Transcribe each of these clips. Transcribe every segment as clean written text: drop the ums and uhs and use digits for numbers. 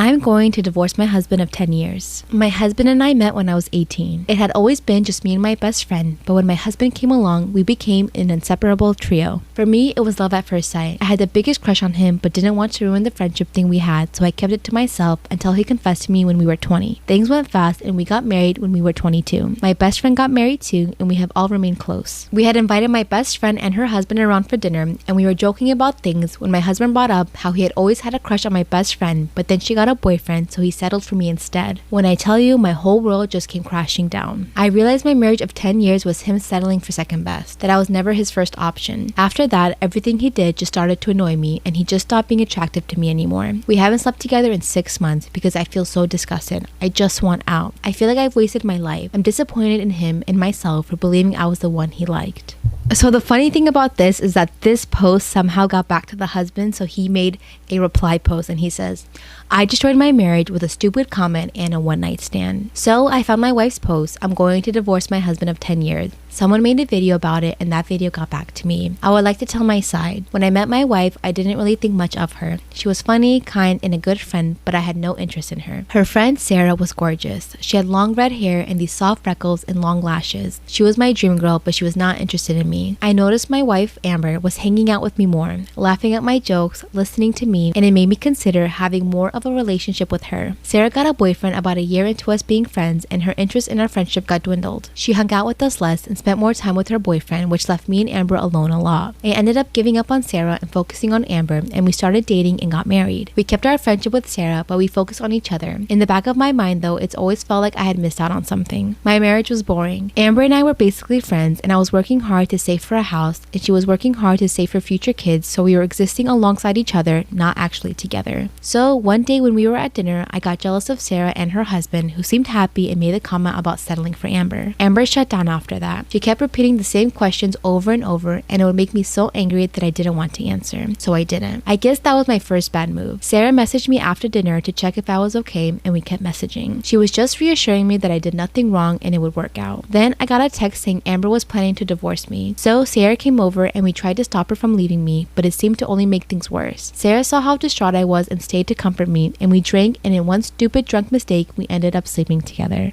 I'm going to divorce my husband of 10 years. My husband and I met when I was 18. It had always been just me and my best friend, but when my husband came along, we became an inseparable trio. For me, it was love at first sight. I had the biggest crush on him, but didn't want to ruin the friendship thing we had, so I kept it to myself until he confessed to me when we were 20. Things went fast and we got married when we were 22. My best friend got married too, and we have all remained close. We had invited my best friend and her husband around for dinner, and we were joking about things when my husband brought up how he had always had a crush on my best friend, but then she got a boyfriend, so he settled for me instead. When I tell you, my whole world just came crashing down. I realized my marriage of 10 years was him settling for second best, that I was never his first option. After that, everything he did just started to annoy me, and he just stopped being attractive to me anymore. We haven't slept together in 6 months because I feel so disgusted. I just want out. I feel like I've wasted my life. I'm disappointed in him and myself for believing I was the one he liked. So the funny thing about this is that this post somehow got back to the husband, so he made a reply post and he says, I destroyed my marriage with a stupid comment and a one-night stand. So I found my wife's post. I'm going to divorce my husband of 10 years. Someone made a video about it and that video got back to me. I would like to tell my side. When I met my wife, I didn't really think much of her. She was funny, kind, and a good friend, but I had no interest in her. Her friend Sarah was gorgeous. She had long red hair and these soft freckles and long lashes. She was my dream girl, but she was not interested in me. I noticed my wife, Amber, was hanging out with me more, laughing at my jokes, listening to me, and it made me consider having more of a relationship with her. Sarah got a boyfriend about a year into us being friends, and her interest in our friendship got dwindled. She hung out with us less and spent more time with her boyfriend, which left me and Amber alone a lot. I ended up giving up on Sarah and focusing on Amber, and we started dating and got married. We kept our friendship with Sarah, but we focused on each other. In the back of my mind though, it's always felt like I had missed out on something. My marriage was boring. Amber and I were basically friends, and I was working hard to save for a house, and she was working hard to save for future kids, so we were existing alongside each other, not actually together. So one day when we were at dinner, I got jealous of Sarah and her husband, who seemed happy and made a comment about settling for Amber. Amber shut down after that. She kept repeating the same questions over and over, and it would make me so angry that I didn't want to answer, so I didn't. I guess that was my first bad move. Sarah messaged me after dinner to check if I was okay, and we kept messaging. She was just reassuring me that I did nothing wrong and it would work out. Then I got a text saying Amber was planning to divorce me. So Sarah came over and we tried to stop her from leaving me, but it seemed to only make things worse. Sarah saw how distraught I was and stayed to comfort me, and we drank, and in one stupid drunk mistake, we ended up sleeping together.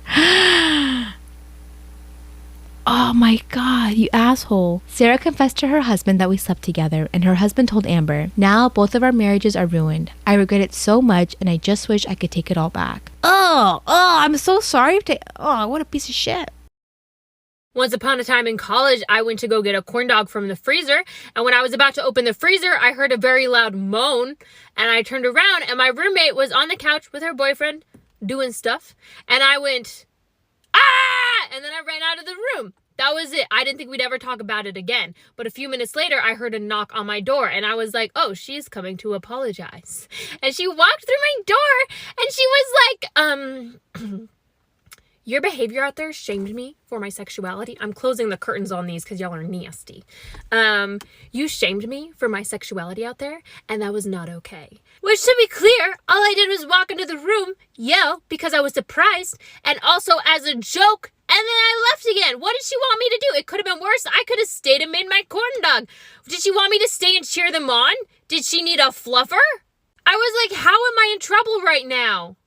Oh my god, you asshole. Sarah confessed to her husband that we slept together, and her husband told Amber. Now both of our marriages are ruined. I regret it so much, and I just wish I could take it all back. I'm so sorry. What a piece of shit. Once upon a time in college, I went to go get a corn dog from the freezer, and when I was about to open the freezer, I heard a very loud moan, and I turned around, and my roommate was on the couch with her boyfriend doing stuff, and I went, ah! And then I ran out of the room. That was it. I didn't think we'd ever talk about it again. But a few minutes later, I heard a knock on my door, and I was like, oh, she's coming to apologize. And she walked through my door, and she was like, your behavior out there shamed me for my sexuality. I'm closing the curtains on these because y'all are nasty. You shamed me for my sexuality out there, and that was not okay. Which, to be clear, all I did was walk into the room, yell because I was surprised, and also as a joke, and then I left again. What did she want me to do? It could have been worse. I could have stayed and made my corn dog. Did she want me to stay and cheer them on? Did she need a fluffer? I was like, how am I in trouble right now?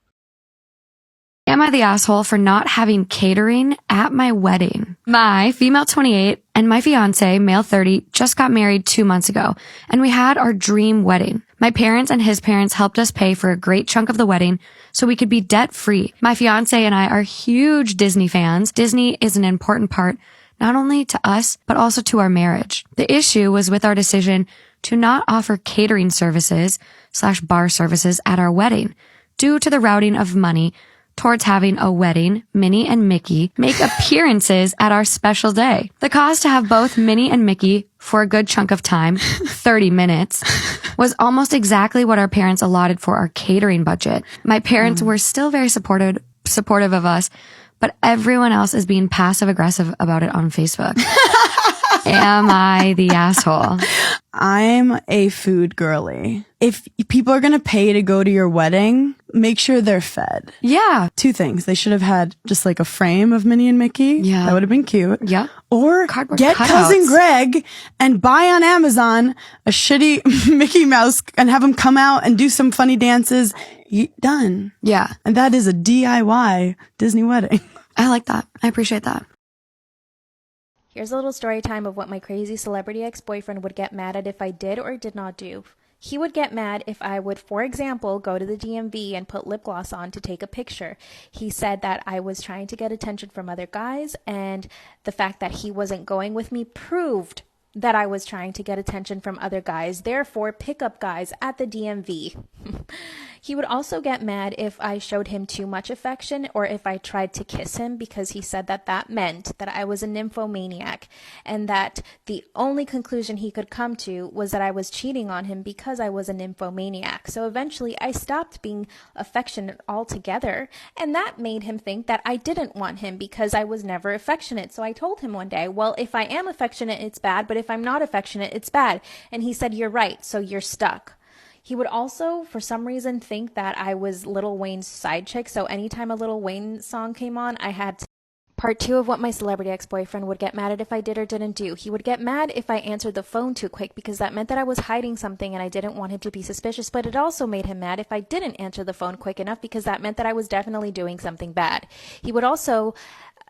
Am I the asshole for not having catering at my wedding? My female 28 and my fiance, male 30, just got married 2 months ago, and we had our dream wedding. My parents and his parents helped us pay for a great chunk of the wedding so we could be debt-free. My fiance and I are huge Disney fans. Disney is an important part not only to us, but also to our marriage. The issue was with our decision to not offer catering services/bar services at our wedding due to the routing of money towards having a wedding, Minnie and Mickey make appearances at our special day. The cost to have both Minnie and Mickey for a good chunk of time, 30 minutes, was almost exactly what our parents allotted for our catering budget. My parents were still very supportive of us, but everyone else is being passive aggressive about it on Facebook. Am I the asshole? I'm a food girly. If people are going to pay to go to your wedding, make sure they're fed. Yeah. 2 things. They should have had just like a frame of Minnie and Mickey. Yeah. That would have been cute. Yeah. Or Cardboard get cutouts. Cousin Greg and buy on Amazon a shitty Mickey Mouse and have him come out and do some funny dances. Done. Yeah. And that is a DIY Disney wedding. I like that. I appreciate that. Here's a little story time of what my crazy celebrity ex-boyfriend would get mad at if I did or did not do. He would get mad if I would, for example, go to the DMV and put lip gloss on to take a picture. He said that I was trying to get attention from other guys, and the fact that he wasn't going with me proved that I was trying to get attention from other guys, therefore pickup guys at the DMV. He would also get mad if I showed him too much affection or if I tried to kiss him, because he said that that meant that I was a nymphomaniac, and that the only conclusion he could come to was that I was cheating on him because I was a nymphomaniac. So eventually I stopped being affectionate altogether, and that made him think that I didn't want him because I was never affectionate. So I told him one day, well, if I am affectionate, it's bad, but if I'm not affectionate, it's bad. And he said, you're right, so you're stuck. He would also, for some reason, think that I was Lil Wayne's side chick. So anytime a Lil Wayne song came on, I had to. Part 2 of what my celebrity ex-boyfriend would get mad at if I did or didn't do. He would get mad if I answered the phone too quick, because that meant that I was hiding something and I didn't want him to be suspicious. But it also made him mad if I didn't answer the phone quick enough, because that meant that I was definitely doing something bad. He would also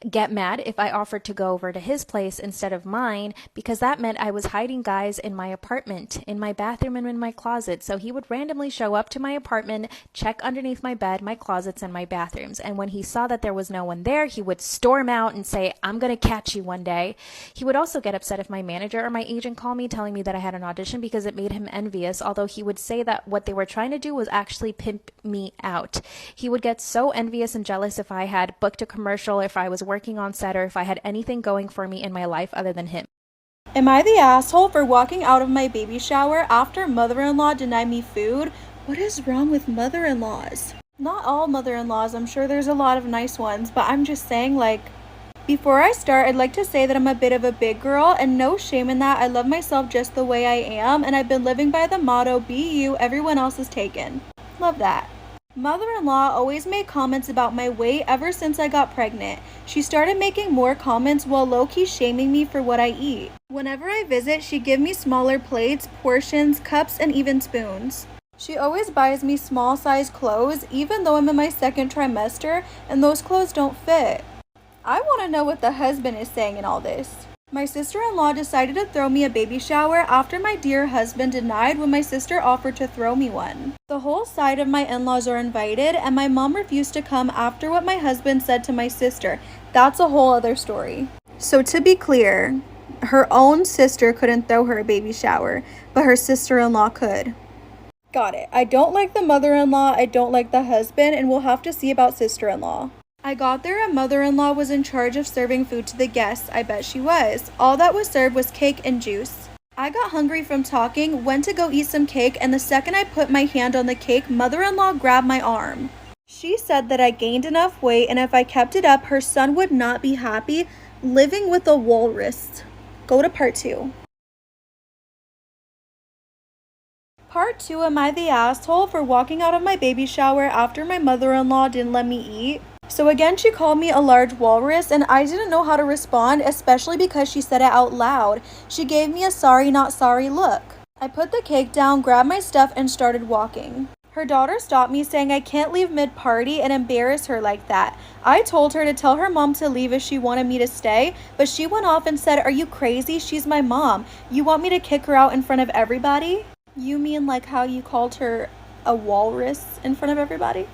get mad if I offered to go over to his place instead of mine, because that meant I was hiding guys in my apartment, in my bathroom, and in my closet. So he would randomly show up to my apartment, check underneath my bed, my closets, and my bathrooms. And when he saw that there was no one there, he would storm out and say, I'm going to catch you one day. He would also get upset if my manager or my agent called me telling me that I had an audition, because it made him envious, although he would say that what they were trying to do was actually pimp me out. He would get so envious and jealous if I had booked a commercial, if I was working on set, or if I had anything going for me in my life other than him. Am I the asshole for walking out of my baby shower after mother-in-law denied me food? What is wrong with mother-in-laws? Not all mother-in-laws, I'm sure there's a lot of nice ones, but I'm just saying, like, before I start, I'd like to say that I'm a bit of a big girl, and no shame in that. I love myself just the way I am, and I've been living by the motto, be you, everyone else is taken. Love that. Mother-in-law always made comments about my weight ever since I got pregnant. She started making more comments while low-key shaming me for what I eat. Whenever I visit, she'd give me smaller plates, portions, cups, and even spoons. She always buys me small size clothes, even though I'm in my second trimester, and those clothes don't fit. I want to know what the husband is saying in all this. My sister-in-law decided to throw me a baby shower after my dear husband denied when my sister offered to throw me one. The whole side of my in-laws are invited, and my mom refused to come after what my husband said to my sister. That's a whole other story. So to be clear, her own sister couldn't throw her a baby shower, but her sister-in-law could. Got it. I don't like the mother-in-law, I don't like the husband, and we'll have to see about sister-in-law. I got there and mother-in-law was in charge of serving food to the guests. I bet she was. All that was served was cake and juice. I got hungry from talking, went to go eat some cake, and the second I put my hand on the cake, mother-in-law grabbed my arm. She said that I gained enough weight, and if I kept it up, her son would not be happy living with a walrus. Go to part 2. Part 2, am I the asshole for walking out of my baby shower after my mother-in-law didn't let me eat? So again, she called me a large walrus, and I didn't know how to respond, especially because she said it out loud. She gave me a sorry not sorry look. I put the cake down, grabbed my stuff, and started walking. Her daughter stopped me, saying I can't leave mid-party and embarrass her like that. I told her to tell her mom to leave if she wanted me to stay, but she went off and said, are you crazy? She's my mom. You want me to kick her out in front of everybody? You mean like how you called her a walrus in front of everybody?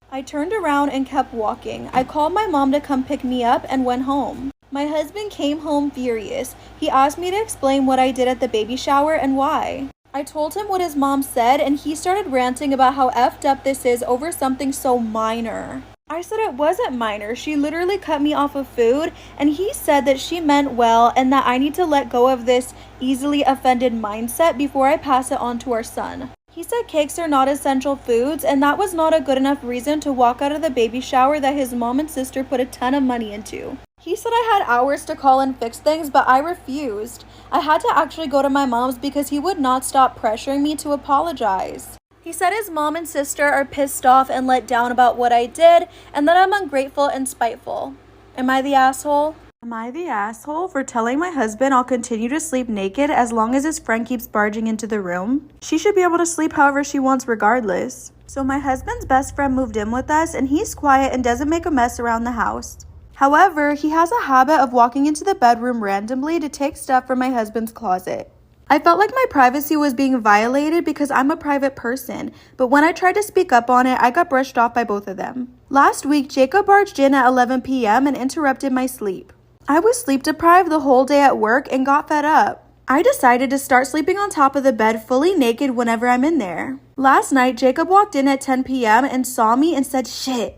I turned around and kept walking. I called my mom to come pick me up and went home. My husband came home furious. He asked me to explain what I did at the baby shower and why. I told him what his mom said, and he started ranting about how effed up this is over something so minor. I said it wasn't minor. She literally cut me off of food, and he said that she meant well and that I need to let go of this easily offended mindset before I pass it on to our son. He said cakes are not essential foods, and that was not a good enough reason to walk out of the baby shower that his mom and sister put a ton of money into. He said I had hours to call and fix things, but I refused. I had to actually go to my mom's because he would not stop pressuring me to apologize. He said his mom and sister are pissed off and let down about what I did, and that I'm ungrateful and spiteful. Am I the asshole? Am I the asshole for telling my husband I'll continue to sleep naked as long as his friend keeps barging into the room? She should be able to sleep however she wants regardless. So my husband's best friend moved in with us, and he's quiet and doesn't make a mess around the house. However, he has a habit of walking into the bedroom randomly to take stuff from my husband's closet. I felt like my privacy was being violated because I'm a private person, but when I tried to speak up on it, I got brushed off by both of them. Last week, Jacob barged in at 11 p.m. and interrupted my sleep. I was sleep deprived the whole day at work and got fed up. I decided to start sleeping on top of the bed fully naked whenever I'm in there. Last night, Jacob walked in at 10 p.m. and saw me and said, "Shit,